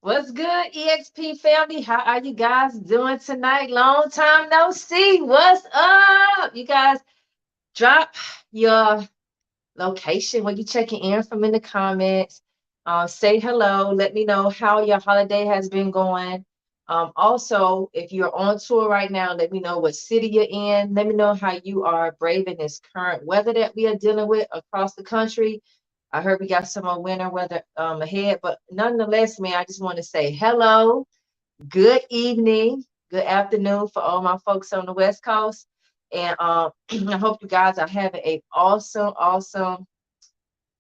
What's good, EXP family? How are you guys doing tonight? Long time no see. What's up? You guys drop your location where you checking in from in the comments. Say hello. Let me know how your holiday has been going. Also, if you're on tour right now, let me know what city you're in. Let me know how you are braving this current weather that we are dealing with across the country. I heard we got some more winter weather ahead, but nonetheless, man, I just want to say hello, good evening, good afternoon for all my folks on the West Coast. And I hope you guys are having a awesome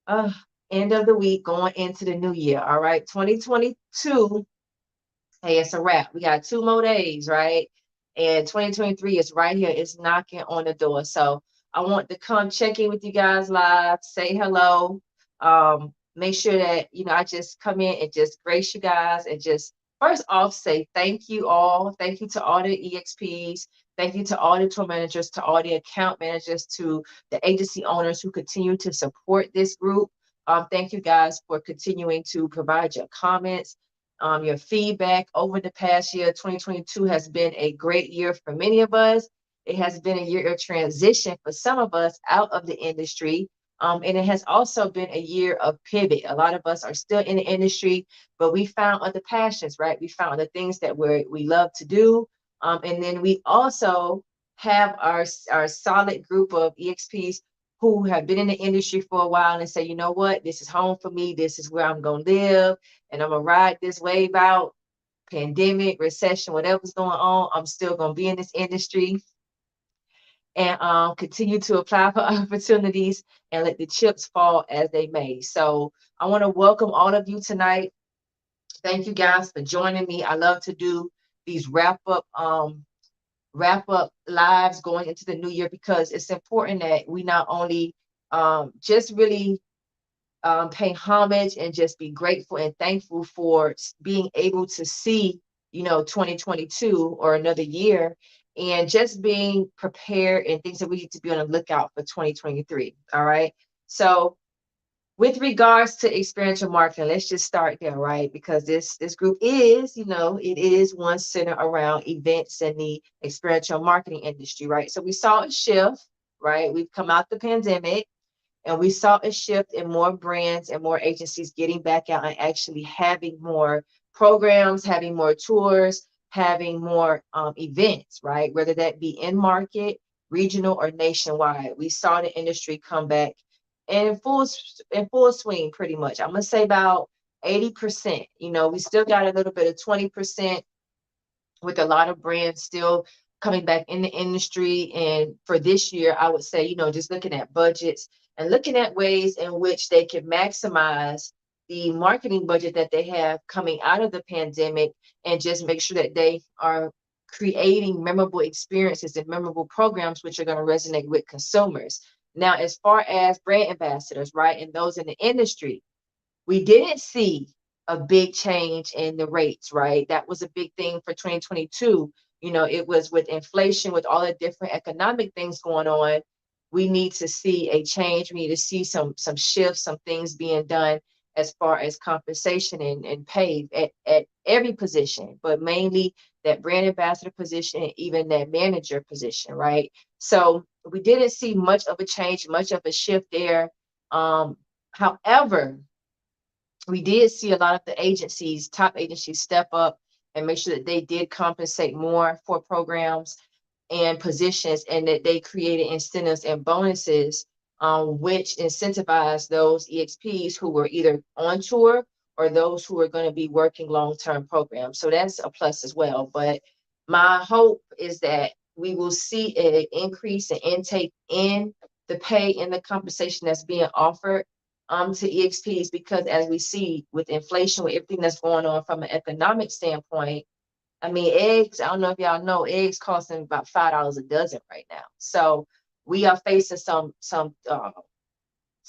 uh, end of the week going into the new year. All right, 2022. Hey, it's a wrap. We got 2 more days, right? And 2023 is right here. It's knocking on the door. So I want to come check in with you guys live, say hello. Make sure that, I just come in and just grace you guys and just first off say thank you all. Thank you to all the EXPs. Thank you to all the tour managers, to all the account managers, to the agency owners who continue to support this group. Thank you guys for continuing to provide your comments, your feedback over the past year. 2022 has been a great year for many of us. It has been a year of transition for some of us out of the industry. And it has also been a year of pivot. A lot of us are still in the industry, but we found other passions, right? We found other things that we love to do. And then we also have our solid group of EXPs who have been in the industry for a while and say, you know what, this is home for me. This is where I'm going to live and I'm gonna ride this wave out. Pandemic, recession, whatever's going on, I'm still gonna be in this industry and continue to apply for opportunities and let the chips fall as they may. So I want to welcome all of you tonight. Thank you guys for joining me. I love to do these wrap up lives going into the new year because it's important that we not only just really pay homage and just be grateful and thankful for being able to see, 2022 or another year, and just being prepared and things that we need to be on the lookout for 2023. All right. So with regards to experiential marketing, let's just start there, right? Because this group is, it is one centered around events and the experiential marketing industry, right? So we saw a shift, right? We've come out the pandemic and we saw a shift in more brands and more agencies getting back out and actually having more programs, having more tours, having more events, right? Whether that be in market, regional, or nationwide. We saw the industry come back in full swing, pretty much. I'm gonna say about 80%. We still got a little bit of 20% with a lot of brands still coming back in the industry. And for this year, I would say, just looking at budgets and looking at ways in which they can maximize the marketing budget that they have coming out of the pandemic and just make sure that they are creating memorable experiences and memorable programs which are going to resonate with consumers. Now, as far as brand ambassadors, right, and those in the industry, we didn't see a big change in the rates, right? That was a big thing for 2022. It was with inflation, with all the different economic things going on. We need to see a change. We need to see some shifts, some things being done as far as compensation and pay at every position, but mainly that brand ambassador position and even that manager position, right? So we didn't see much of a change, much of a shift there. However, we did see a lot of the agencies, top agencies, step up and make sure that they did compensate more for programs and positions and that they created incentives and bonuses, which incentivize those EXPs who were either on tour or those who are going to be working long-term programs. So that's a plus as well. But my hope is that we will see an increase in intake in the pay and the compensation that's being offered to EXPs, because as we see with inflation, with everything that's going on from an economic standpoint, I mean, eggs, I don't know if y'all know, eggs costing about $5 a dozen right now. So we are facing some, I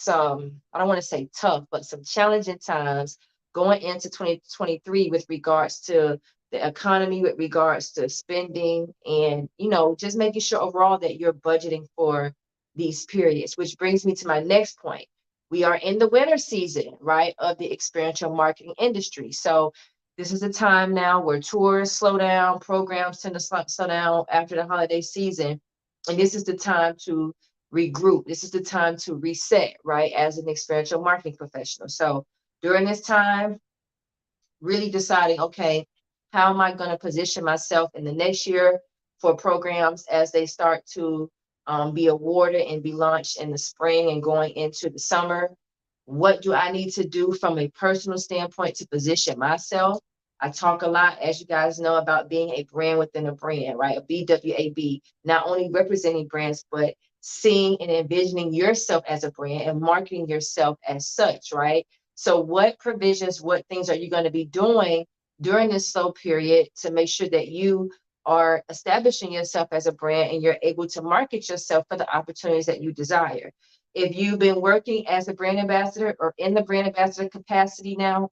don't want to say tough, but some challenging times going into 2023 with regards to the economy, with regards to spending, and just making sure overall that you're budgeting for these periods, which brings me to my next point. We are in the winter season, right, of the experiential marketing industry. So This is a time now where tours slow down, programs tend to slow down after the holiday season. And this is the time to regroup. This is the time to reset, right? As an experiential marketing professional. So during this time, really deciding, okay, how am I going to position myself in the next year for programs as they start to be awarded and be launched in the spring and going into the summer? What do I need to do from a personal standpoint to position myself? I talk a lot, as you guys know, about being a brand within a brand, right? A BWAB, not only representing brands, but seeing and envisioning yourself as a brand and marketing yourself as such, right? So what provisions, what things are you going to be doing during this slow period to make sure that you are establishing yourself as a brand and you're able to market yourself for the opportunities that you desire? If you've been working as a brand ambassador or in the brand ambassador capacity now,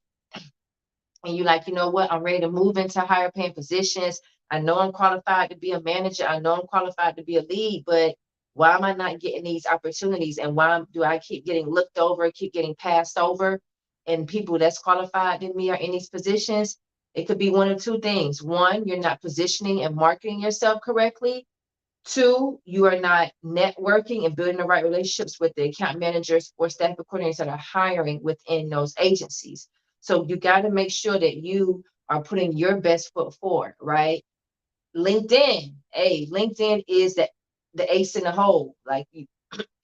and you're like, you know what, I'm ready to move into higher paying positions. I know I'm qualified to be a manager. I know I'm qualified to be a lead, but why am I not getting these opportunities? And why do I keep getting looked over, keep getting passed over? And people that's qualified than me are in these positions. It could be one of two things. One, you're not positioning and marketing yourself correctly. Two, you are not networking and building the right relationships with the account managers or staff coordinators that are hiring within those agencies. So you got to make sure that you are putting your best foot forward, right? LinkedIn, hey, LinkedIn is the ace in the hole. Like you,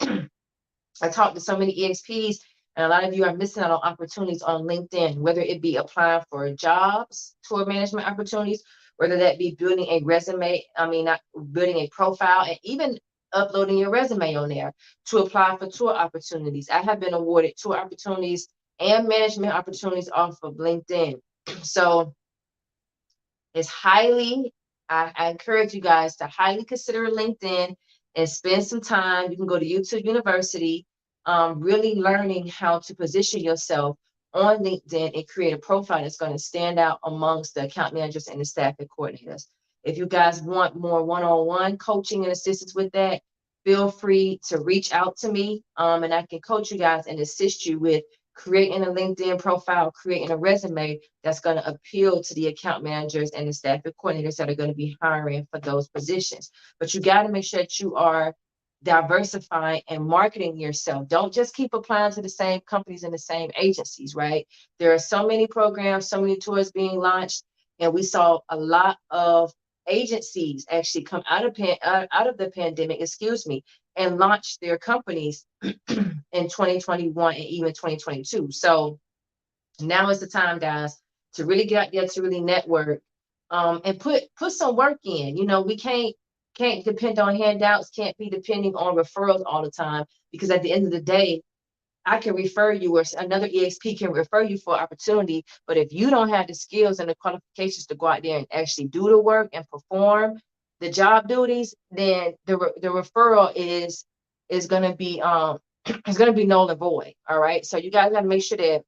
I talked to so many EXPs, and a lot of you are missing out on opportunities on LinkedIn, whether it be applying for jobs, tour management opportunities, whether that be building a resume, not building a profile, and even uploading your resume on there to apply for tour opportunities. I have been awarded tour opportunities and management opportunities off of LinkedIn. So it's I encourage you guys to highly consider LinkedIn and spend some time. You can go to YouTube University, really learning how to position yourself on LinkedIn and create a profile that's going to stand out amongst the account managers and the staff and coordinators. If you guys want more one-on-one coaching and assistance with that, feel free to reach out to me, and I can coach you guys and assist you with creating a LinkedIn profile, creating a resume that's going to appeal to the account managers and the staff and coordinators that are going to be hiring for those positions. But you got to make sure that you are diversifying and marketing yourself. Don't just keep applying to the same companies and the same agencies, right? There are so many programs, so many tours being launched, and we saw a lot of agencies actually come out of the pandemic, and launch their companies in 2021 and even 2022. So now is the time, guys, to really get out there, to really network, and put some work in. We can't depend on handouts, can't be depending on referrals all the time, because at the end of the day, I can refer you, or another EXP can refer you for opportunity. But if you don't have the skills and the qualifications to go out there and actually do the work and perform the job duties, then the referral is going to be is going to be null and void. All right. So you guys got to make sure that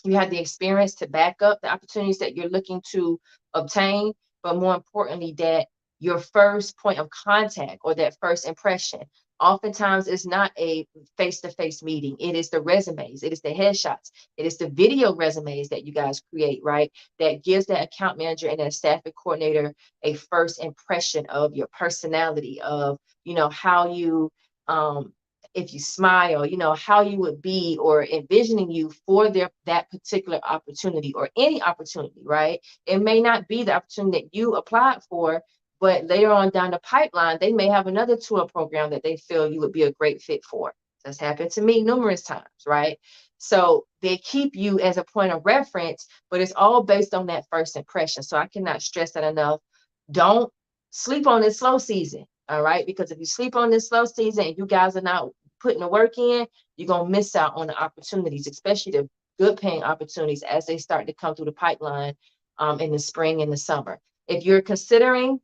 you have the experience to back up the opportunities that you're looking to obtain, but more importantly, that your first point of contact or that first impression oftentimes is not a face-to-face meeting. It is the resumes, it is the headshots, it is the video resumes that you guys create, right? That gives that account manager and that staff and coordinator a first impression of your personality, of how you if you smile, how you would be, or envisioning you for that particular opportunity or any opportunity, right? It may not be the opportunity that you applied for, but later on down the pipeline, they may have another tour program that they feel you would be a great fit for. That's happened to me numerous times, right? So they keep you as a point of reference, but it's all based on that first impression. So I cannot stress that enough. Don't sleep on this slow season, all right? Because if you sleep on this slow season and you guys are not putting the work in, you're going to miss out on the opportunities, especially the good paying opportunities as they start to come through the pipeline in the spring and the summer. If you're considering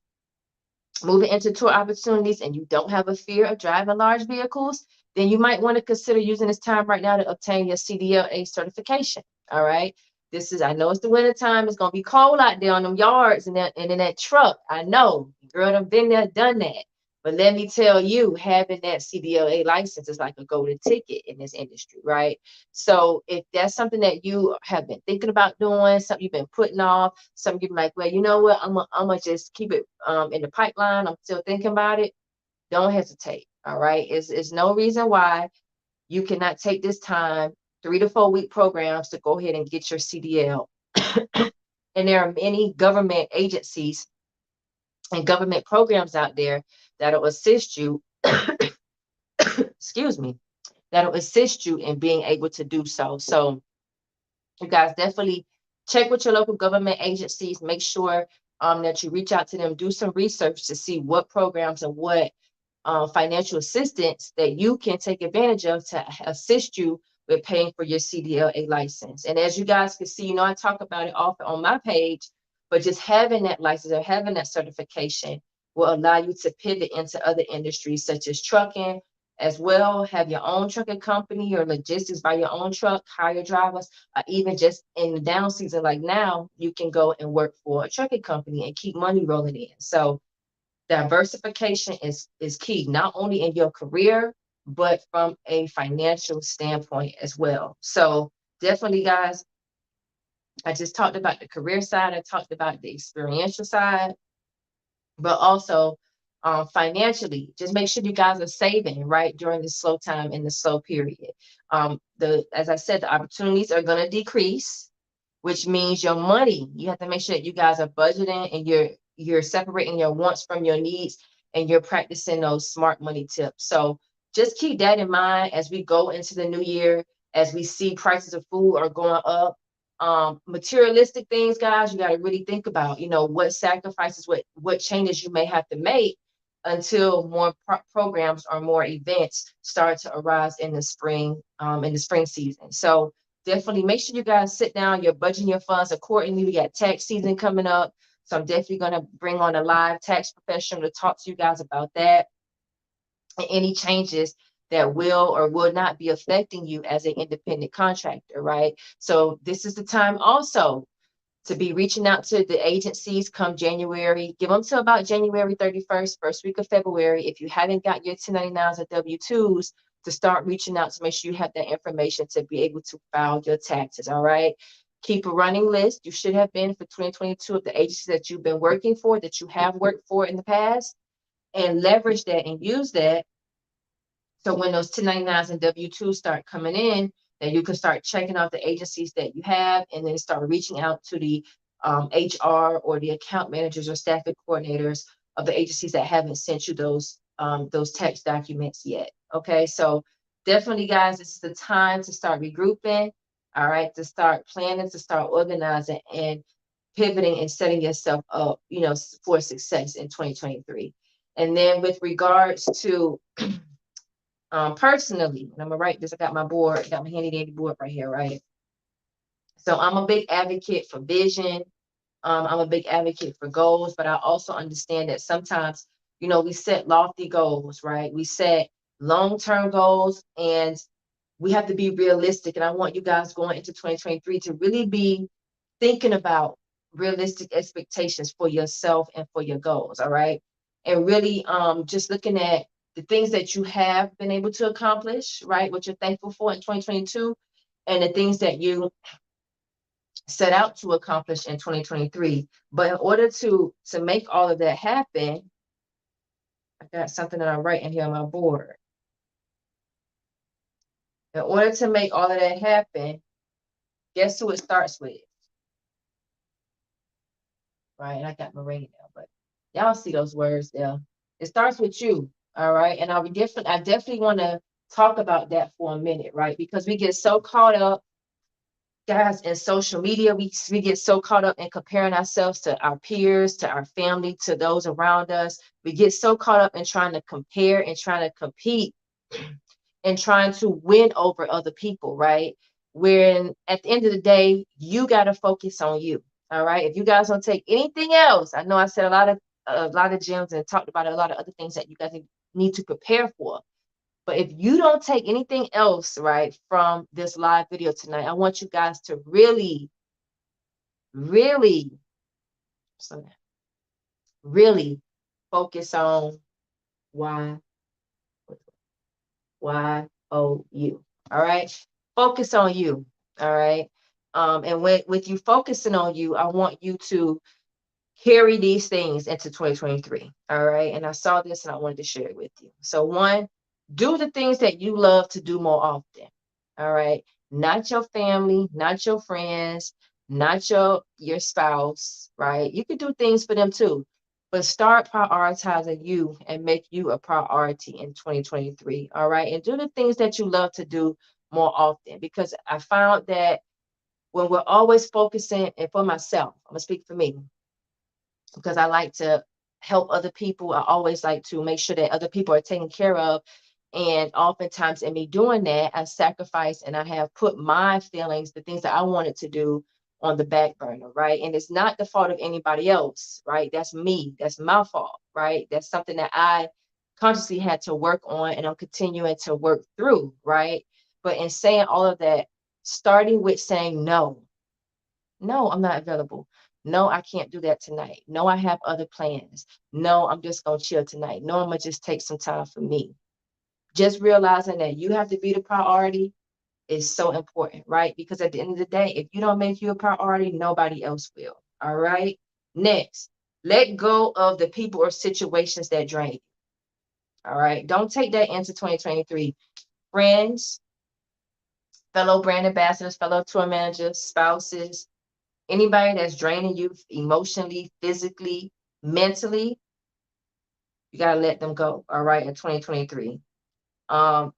moving into tour opportunities and you don't have a fear of driving large vehicles, then you might want to consider using this time right now to obtain your CDLA certification. All right. I know it's the winter time. It's going to be cold out there on them yards and in that truck. I know, girl, I've been there, done that. But let me tell you, having that CDLA license is like a golden ticket in this industry, right? So if that's something that you have been thinking about doing, something you've been putting off, something you're like, well, you know what, I'm gonna just keep it in the pipeline. I'm still thinking about it. Don't hesitate. All right. It's no reason why you cannot take this time, 3 to 4 week programs to go ahead and get your CDL. And there are many government agencies and government programs out there that'll assist you, excuse me, that'll assist you in being able to do so. So you guys definitely check with your local government agencies, make sure that you reach out to them, do some research to see what programs and what financial assistance that you can take advantage of to assist you with paying for your CDLA license. And as you guys can see, I talk about it often on my page, but just having that license or having that certification will allow you to pivot into other industries such as trucking as well, have your own trucking company or logistics, buy your own truck, hire drivers, even just in the down season like now, you can go and work for a trucking company and keep money rolling in. So diversification is key, not only in your career, but from a financial standpoint as well. So definitely, guys, I just talked about the career side, I talked about the experiential side, but also financially, just make sure you guys are saving right during the slow time in the slow period. As I said, the opportunities are going to decrease, which means your money, you have to make sure that you guys are budgeting and you're separating your wants from your needs and you're practicing those smart money tips. So just keep that in mind as we go into the new year, as we see prices of food are going up. Materialistic things, guys, you got to really think about, what sacrifices, what changes you may have to make until more programs or more events start to arise in the spring season. So definitely make sure you guys sit down, you're budgeting your funds accordingly. We got tax season coming up. So I'm definitely going to bring on a live tax professional to talk to you guys about that and any changes that will or will not be affecting you as an independent contractor, right? So this is the time also to be reaching out to the agencies come January. Give them till about January 31st, first week of February. If you haven't got your 1099s or W-2s, to start reaching out to make sure you have that information to be able to file your taxes, all right? Keep a running list. You should have been for 2022 of the agencies that you've been working for, that you have worked for in the past, and leverage that and use that. So when those 1099s and W-2s start coming in, then you can start checking out the agencies that you have and then start reaching out to the HR or the account managers or staffing coordinators of the agencies that haven't sent you those tax documents yet. Okay, so definitely, guys, this is the time to start regrouping, all right, to start planning, to start organizing and pivoting and setting yourself up, for success in 2023. And then with regards to personally, and I'm gonna write this, I got my board, got my handy dandy board right here, right? So I'm a big advocate for vision. I'm a big advocate for goals, but I also understand that sometimes, we set lofty goals, right? We set long-term goals and we have to be realistic. And I want you guys going into 2023 to really be thinking about realistic expectations for yourself and for your goals, all right? And really just looking at the things that you have been able to accomplish, right? What you're thankful for in 2022, and the things that you set out to accomplish in 2023. But in order to make all of that happen, I got something that I'm writing here on my board. In order to make all of that happen, guess who it starts with? Right, and I got my ring now, but y'all see those words there. It starts with you, all right? And I definitely want to talk about that for a minute, right? Because we get so caught up, guys, in social media. We get so caught up in comparing ourselves to our peers, to our family, to those around us. We get so caught up in trying to compare and trying to compete and trying to win over other people, right? When at the end of the day, you got to focus on you. All right. If you guys don't take anything else, I know I said a lot of gems and talked about a lot of other things that you guys need to prepare for. But if you don't take anything else, right, from this live video tonight, I want you guys to really, really, really focus on Y, Y-O-U. All right. Focus on you. All right. And with you focusing on you, I want you to carry these things into 2023. All right. And I saw this and I wanted to share it with you. So, one, do the things that you love to do more often. All right. Not your family, not your friends, not your spouse, right? You can do things for them too, but start prioritizing you and make you a priority in 2023. All right. And do the things that you love to do more often, because I found that when we're always focusing, and for myself, I'm gonna speak for me, because I like to help other people. I always like to make sure that other people are taken care of. And oftentimes, in me doing that, I sacrifice and I have put my feelings, the things that I wanted to do, on the back burner, right? And it's not the fault of anybody else, right? That's me. That's my fault, right? That's something that I consciously had to work on and I'm continuing to work through, right? But in saying all of that, starting with saying no, no, I'm not available. No, I can't do that tonight. No, I have other plans. No, I'm just going to chill tonight. No, I'm going to just take some time for me. Just realizing that you have to be the priority is so important, right? Because at the end of the day, if you don't make you a priority, nobody else will. All right. Next, let go of the people or situations that drain you. All right. Don't take that into 2023. Friends, fellow brand ambassadors, fellow tour managers, spouses, anybody that's draining you emotionally, physically, mentally, you got to let them go. All right. In 2023.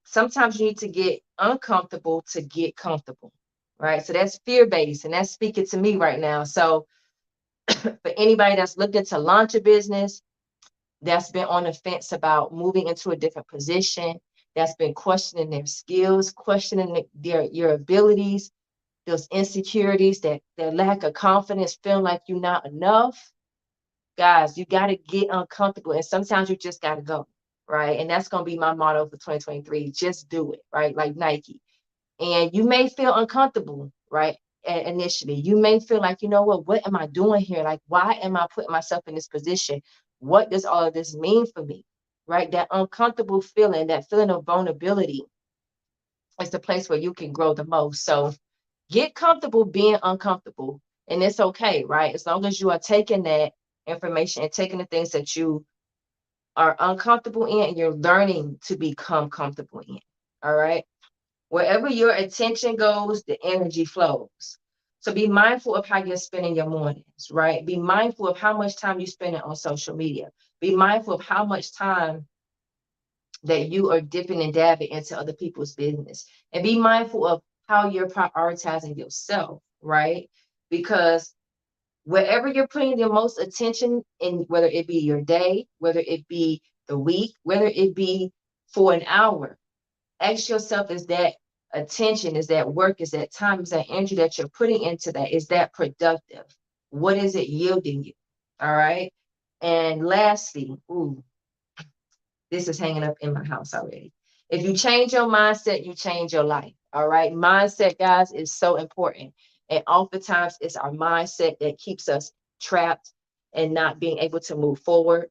Sometimes you need to get uncomfortable to get comfortable. Right. So that's fear based. And that's speaking to me right now. So for anybody that's looking to launch a business, that's been on the fence about moving into a different position, that's been questioning their skills, questioning your abilities, those insecurities, that lack of confidence, feeling like you're not enough, guys, you got to get uncomfortable. And sometimes you just got to go, right? And that's going to be my motto for 2023. Just do it, right? Like Nike. And you may feel uncomfortable, right? Initially, you may feel like, you know what am I doing here? Like, why am I putting myself in this position? What does all of this mean for me? Right? That uncomfortable feeling, that feeling of vulnerability is the place where you can grow the most. So get comfortable being uncomfortable. And it's okay, right? As long as you are taking that information and taking the things that you are uncomfortable in and you're learning to become comfortable in. All right. Wherever your attention goes, the energy flows. So be mindful of how you're spending your mornings, right? Be mindful of how much time you spend on social media. Be mindful of how much time that you are dipping and dabbing into other people's business. And be mindful of how you're prioritizing yourself, right? Because wherever you're putting the most attention in, whether it be your day, whether it be the week, whether it be for an hour, ask yourself, is that attention, is that work, is that time, is that energy that you're putting into that, is that productive? What is it yielding you? All right. And lastly, ooh, this is hanging up in my house already. If you change your mindset, you change your life. All right. Mindset, guys, is so important. And oftentimes it's our mindset that keeps us trapped and not being able to move forward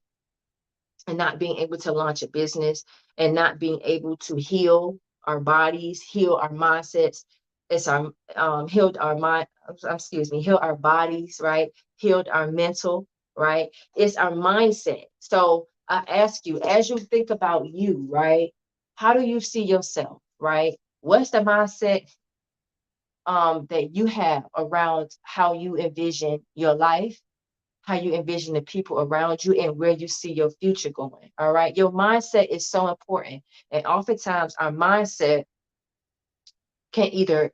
and not being able to launch a business and not being able to heal our bodies, heal our mindsets. It's our healed our mind, excuse me, heal our bodies, right? Healed our mental, right? It's our mindset. So I ask you, as you think about you, right? How do you see yourself, right? What's the mindset that you have around how you envision your life, how you envision the people around you, and where you see your future going. All right. Your mindset is so important. And oftentimes our mindset can either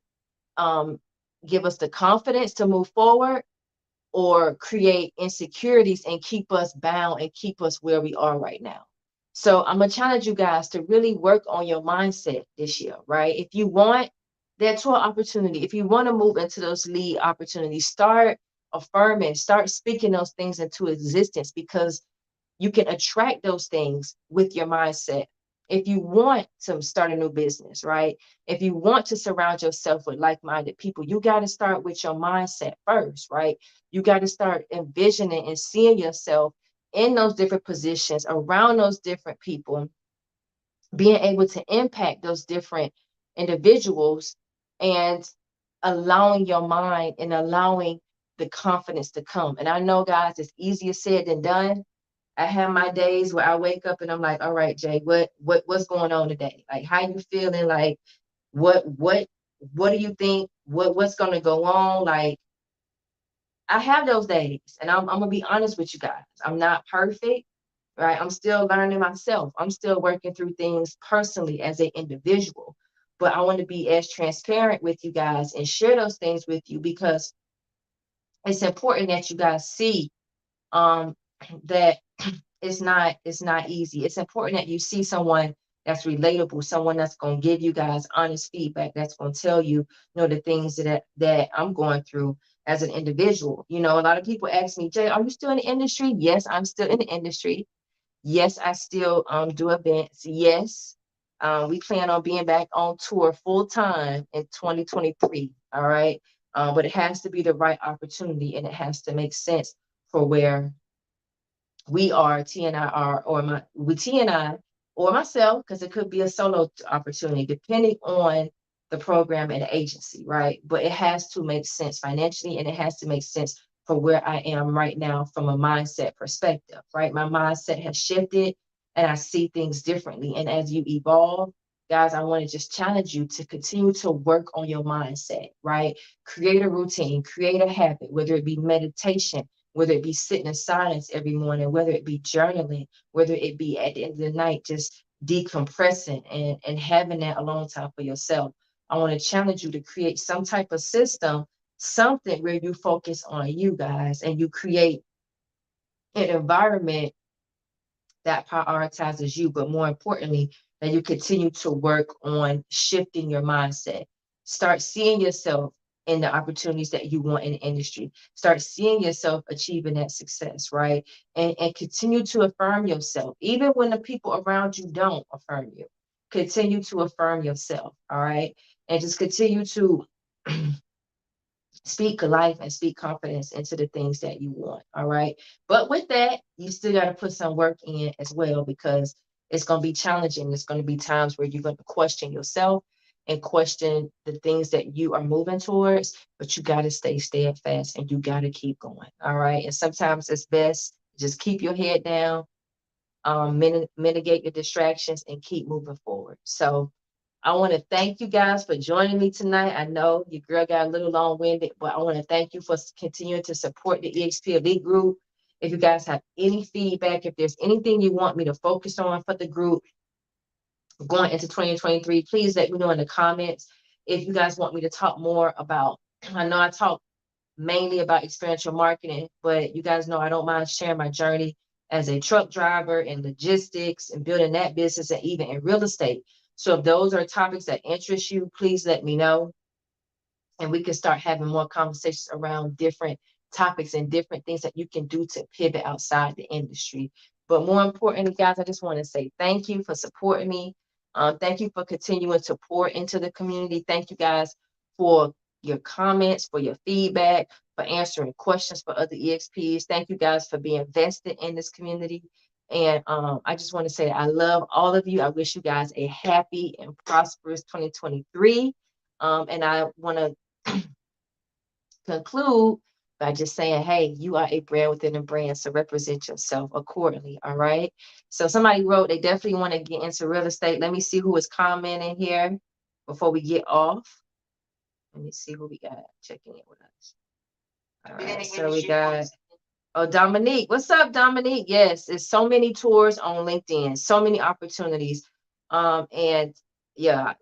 um, give us the confidence to move forward or create insecurities and keep us bound and keep us where we are right now. So I'm going to challenge you guys to really work on your mindset this year, right? If you want that tour opportunity, if you want to move into those lead opportunities, start affirming, start speaking those things into existence, because you can attract those things with your mindset. If you want to start a new business, right? If you want to surround yourself with like-minded people, you got to start with your mindset first, right? You got to start envisioning and seeing yourself in those different positions, around those different people, being able to impact those different individuals, and allowing your mind and allowing the confidence to come. And I know, guys, it's easier said than done. I have my days where I wake up and I'm like, all right, Jay, what's going on today? Like, how you feeling? Like, what do you think? What's gonna go on? Like, I have those days, and I'm gonna be honest with you guys. I'm not perfect, right? I'm still learning myself. I'm still working through things personally as an individual. But I want to be as transparent with you guys and share those things with you, because it's important that you guys see um that it's not easy. It's important that you see someone that's relatable, someone that's going to give you guys honest feedback, that's going to tell you, the things that I'm going through as an individual. A lot of people ask me, Jay, are you still in the industry? Yes, I'm still in the industry. Yes, I still do events. Yes, we plan on being back on tour full time in 2023. All right. But it has to be the right opportunity, and it has to make sense for where we are, TNI are, or my with TNI or myself, because it could be a solo opportunity, depending on the program and the agency, right? But it has to make sense financially, and it has to make sense for where I am right now from a mindset perspective, right? My mindset has shifted, and I see things differently. And as you evolve, guys, I want to just challenge you to continue to work on your mindset, right? Create a routine, create a habit, whether it be meditation, whether it be sitting in silence every morning, whether it be journaling, whether it be at the end of the night, just decompressing and having that alone time for yourself. I want to challenge you to create some type of system, something where you focus on you guys, and you create an environment that prioritizes you, but more importantly, that you continue to work on shifting your mindset. Start seeing yourself in the opportunities that you want in the industry. Start seeing yourself achieving that success, right? And continue to affirm yourself, even when the people around you don't affirm you. Continue to affirm yourself, all right? And just continue to speak life and speak confidence into the things that you want. All right. But with that, you still got to put some work in as well, because it's going to be challenging. It's going to be times where you're going to question yourself and question the things that you are moving towards, but you got to stay steadfast and you got to keep going. All right. And sometimes it's best just keep your head down, mitigate the distractions, and keep moving forward. So I want to thank you guys for joining me tonight. I know your girl got a little long-winded, but I want to thank you for continuing to support the EXP Elite group. If you guys have any feedback, if there's anything you want me to focus on for the group going into 2023, please let me know in the comments. If you guys want me to talk more about, I know I talk mainly about experiential marketing, but you guys know I don't mind sharing my journey as a truck driver and logistics and building that business, and even in real estate. So if those are topics that interest you, please let me know, and we can start having more conversations around different topics and different things that you can do to pivot outside the industry. But more importantly, guys, I just want to say thank you for supporting me. Thank you for continuing to pour into the community. Thank you guys for your comments, for your feedback, for answering questions for other EXPs. Thank you guys for being invested in this community. And I just want to say I love all of you. I wish you guys a happy and prosperous 2023. And I want to conclude by just saying, hey, you are a brand within a brand, so represent yourself accordingly. All right. So somebody wrote they definitely want to get into real estate. Let me see who is commenting here before we get off. Let me see who we got checking in with us. All right. So we got Dominique. What's up, Dominique? Yes, there's so many tours on LinkedIn, so many opportunities. And yeah,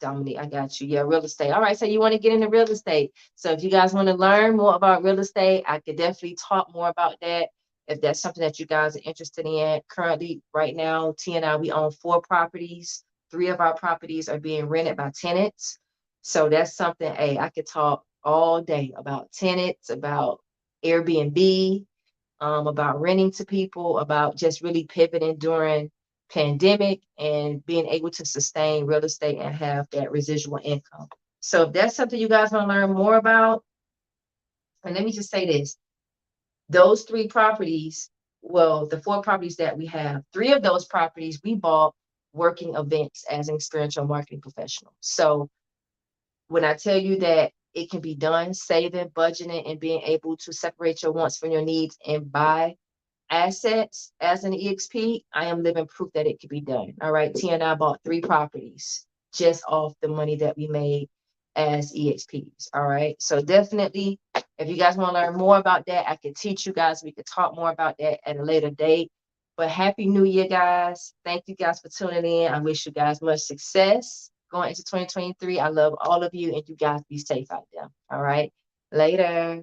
Dominique, I got you. Yeah, real estate. All right, so you want to get into real estate. So if you guys want to learn more about real estate, I could definitely talk more about that if that's something that you guys are interested in. Currently, right now, TNI, we own 4 properties. 3 of our properties are being rented by tenants. So that's something, hey, I could talk all day about tenants, about Airbnb, about renting to people, about just really pivoting during pandemic and being able to sustain real estate and have that residual income. So if that's something you guys want to learn more about, and let me just say this, those 3 properties well, the 4 properties that we have, 3 of those properties we bought working events as an experiential marketing professional. So when I tell you that it can be done, saving, budgeting, and being able to separate your wants from your needs and buy assets as an EXP, I am living proof that it can be done. All right. Tia and I bought 3 properties just off the money that we made as EXPs. All right. So definitely, if you guys want to learn more about that, I can teach you guys. We could talk more about that at a later date. But Happy New Year, guys. Thank you guys for tuning in. I wish you guys much success going into 2023. I love all of you, and you guys be safe out there. All right. Later.